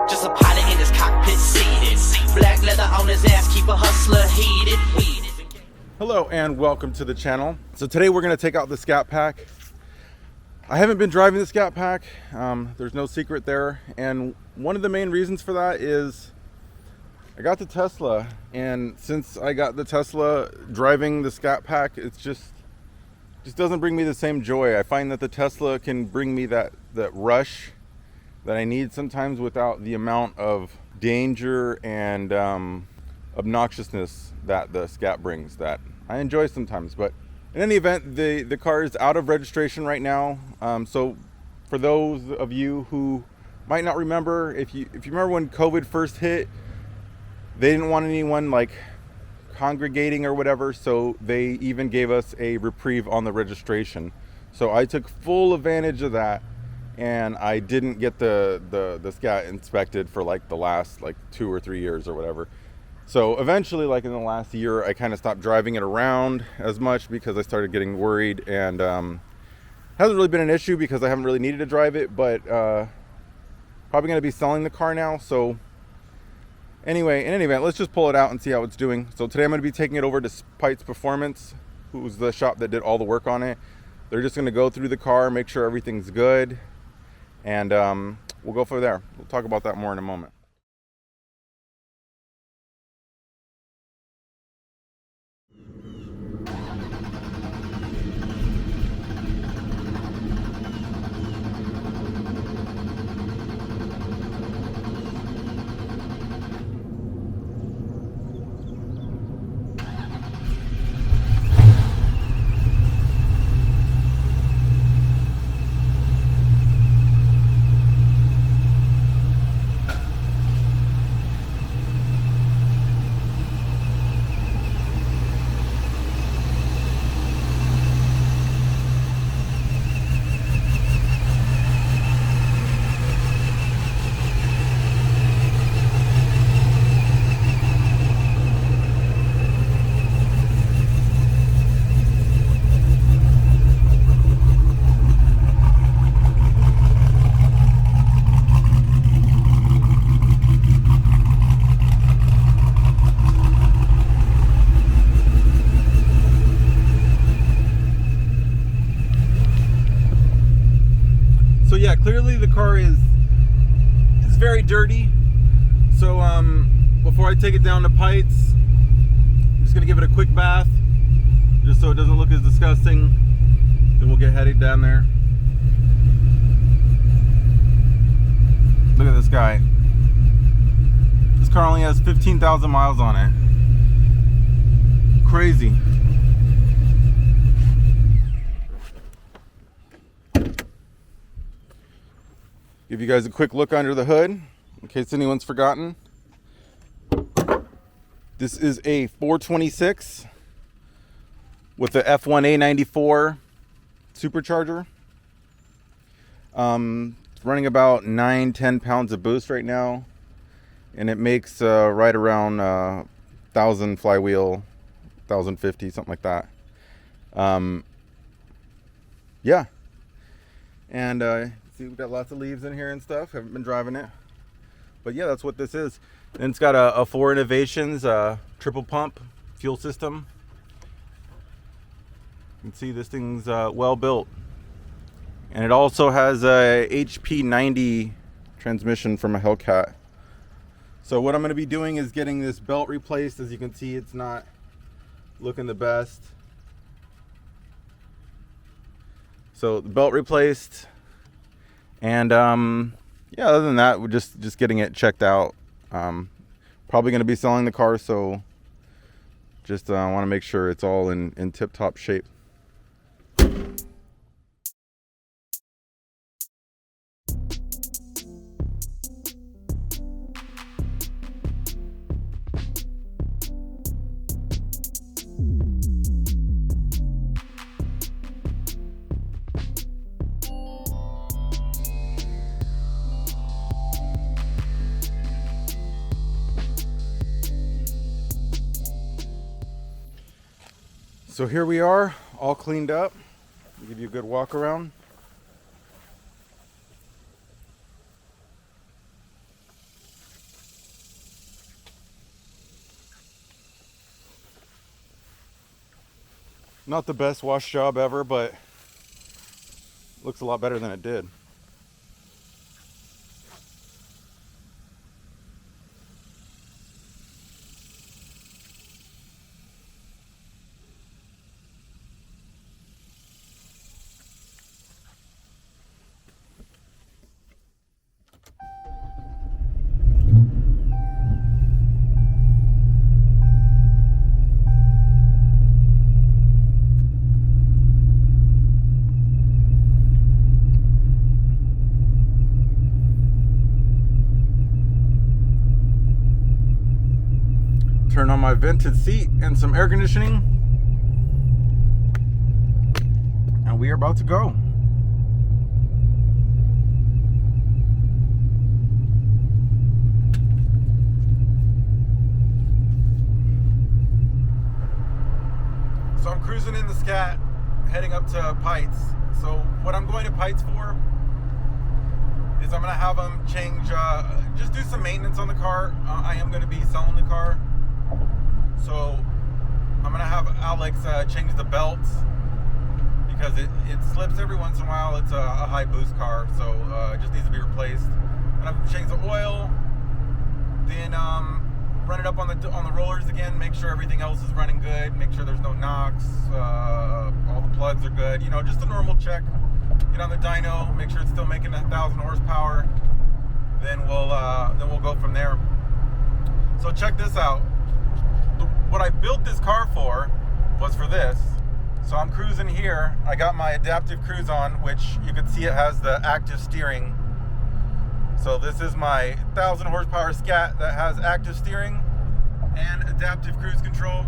Just a pilot in his cockpit seated. Black leather on his ass, keep a hustler heated. Hello and welcome to the channel. So today we're going to take out the Scatpack. I haven't been driving the Scatpack. There's no secret there. And one of the main reasons for that is I got the Tesla. And since I got the Tesla, driving the Scatpack, it's just doesn't bring me the same joy. I find that the Tesla can bring me that rush that I need sometimes without the amount of danger and obnoxiousness that the Scat brings that I enjoy sometimes. But in any event, the car is out of registration right now. So for those of you who might not remember, if you remember when COVID first hit, they didn't want anyone like congregating or whatever, so they even gave us a reprieve on the registration. So I took full advantage of that, and I didn't get the Scat inspected for like the last like 2 or 3 years or whatever. So eventually, like in the last year, I kind of stopped driving it around as much because I started getting worried, and hasn't really been an issue because I haven't really needed to drive it, but probably going to be selling the car now. So anyway, in any event, let's just pull it out and see how it's doing. So today I'm going to be taking it over to Peitz Performance, who's the shop that did all the work on it. They're just going to go through the car, make sure everything's good, and we'll go from there. We'll talk about that more in a moment. So yeah, clearly the car is very dirty. So before I take it down to Peitz, I'm just gonna give it a quick bath, just so it doesn't look as disgusting. Then we'll get headed down there. Look at this guy. This car only has 15,000 miles on it. Crazy. Give you guys a quick look under the hood in case anyone's forgotten. This is a 426 with the F1A94 supercharger. It's running about 9-10 pounds of boost right now, and it makes right around 1,000 flywheel, 1,050, something like that. Yeah, and see, we've got lots of leaves in here and stuff. Haven't been driving it, but yeah, that's what this is. And it's got a 4 Innovations triple pump fuel system. You can see this thing's well built, and it also has a HP 90 transmission from a Hellcat. So what I'm going to be doing is getting this belt replaced. As you can see, it's not looking the best. So the belt replaced. And yeah, other than that, we're just getting it checked out. Probably going to be selling the car, so just want to make sure it's all in tip-top shape. So here we are, all cleaned up. I'll give you a good walk around. Not the best wash job ever, but looks a lot better than it did. Turn on my vented seat and some air conditioning, and we are about to go. So I'm cruising in the Scat, heading up to Peitz. So what I'm going to Peitz for is I'm going to have them change, just do some maintenance on the car. I am going to be selling the car. So I'm gonna have Alex change the belts because it slips every once in a while. It's a high boost car, so it just needs to be replaced. And I'm gonna change the oil, then run it up on the rollers again, make sure everything else is running good, make sure there's no knocks, all the plugs are good. You know, just a normal check. Get on the dyno, make sure it's still making 1,000 horsepower. Then we'll go from there. So check this out. What I built this car for was for this. So I'm cruising here. I got my adaptive cruise on, which you can see it has the active steering. So this is my 1,000 horsepower Scat that has active steering and adaptive cruise control.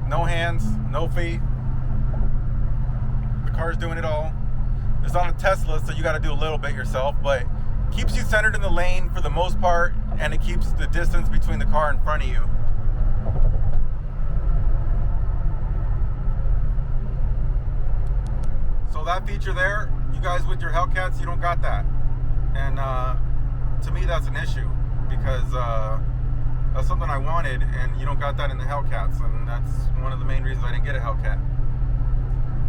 No hands, no feet. The car's doing it all. It's on a Tesla, so you got to do a little bit yourself, but keeps you centered in the lane for the most part, and it keeps the distance between the car in front of you. So that feature there, you guys with your Hellcats, you don't got that. And to me, that's an issue because that's something I wanted, and you don't got that in the Hellcats, and that's one of the main reasons I didn't get a Hellcat.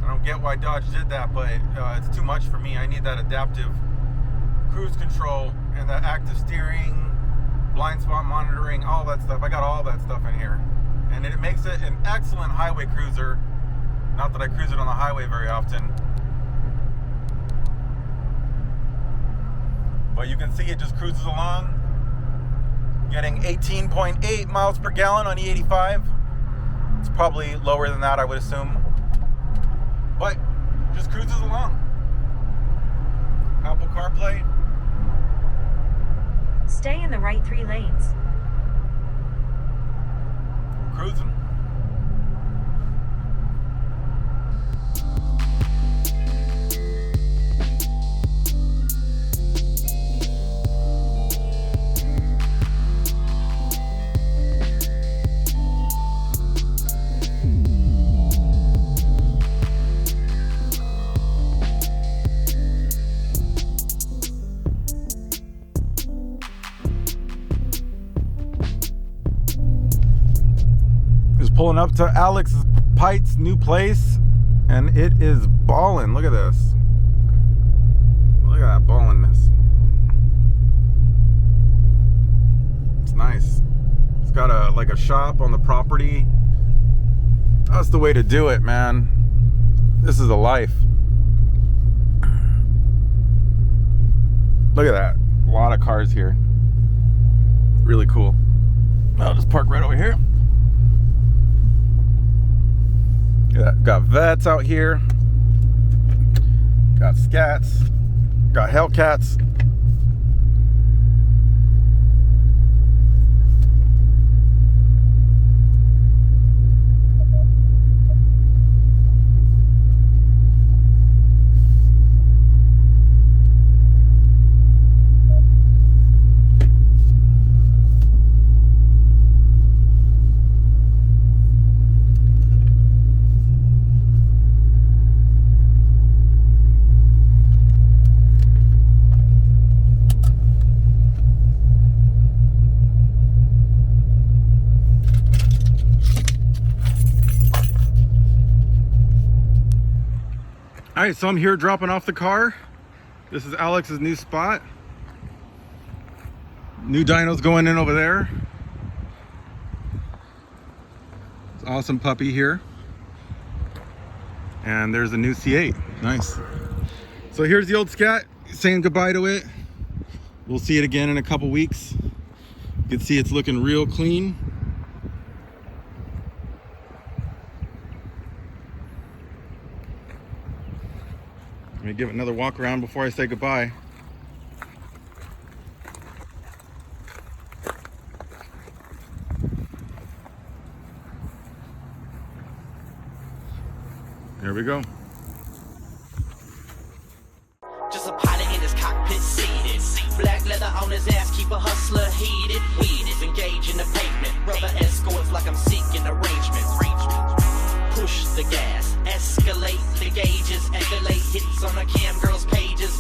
I don't get why Dodge did that, but it's too much for me. I need that adaptive cruise control and that active steering, blind spot monitoring, all that stuff. I got all that stuff in here, and it makes it an excellent highway cruiser. Not that I cruise it on the highway very often, but you can see it just cruises along, getting 18.8 miles per gallon on E85. It's probably lower than that, I would assume, but just cruises along. Apple CarPlay. Stay in the right 3 lanes. Cruising. Pulling up to Alex Peitz' new place, and it is ballin'. Look at this. Look at that balliness. It's nice. It's got a shop on the property. That's the way to do it, man. This is a life. Look at that. A lot of cars here. Really cool. I'll just park right over here. Got vets out here, got Scats, got Hellcats. All right, so I'm here dropping off the car. This is Alex's new spot. New dyno's going in over there. It's an awesome puppy here. And there's a new C8. Nice. So here's the old Scat, saying goodbye to it. We'll see it again in a couple weeks. You can see it's looking real clean. Let me give it another walk around before I say goodbye. There we go. Just a pilot in his cockpit seated. Black leather on his ass, keep a hustler heated. Weed is engaged in the pavement. Rubber escorts like I'm seeking arrangement. Push the gas, escalate the gauges, escalate hits on the cam girls' pages.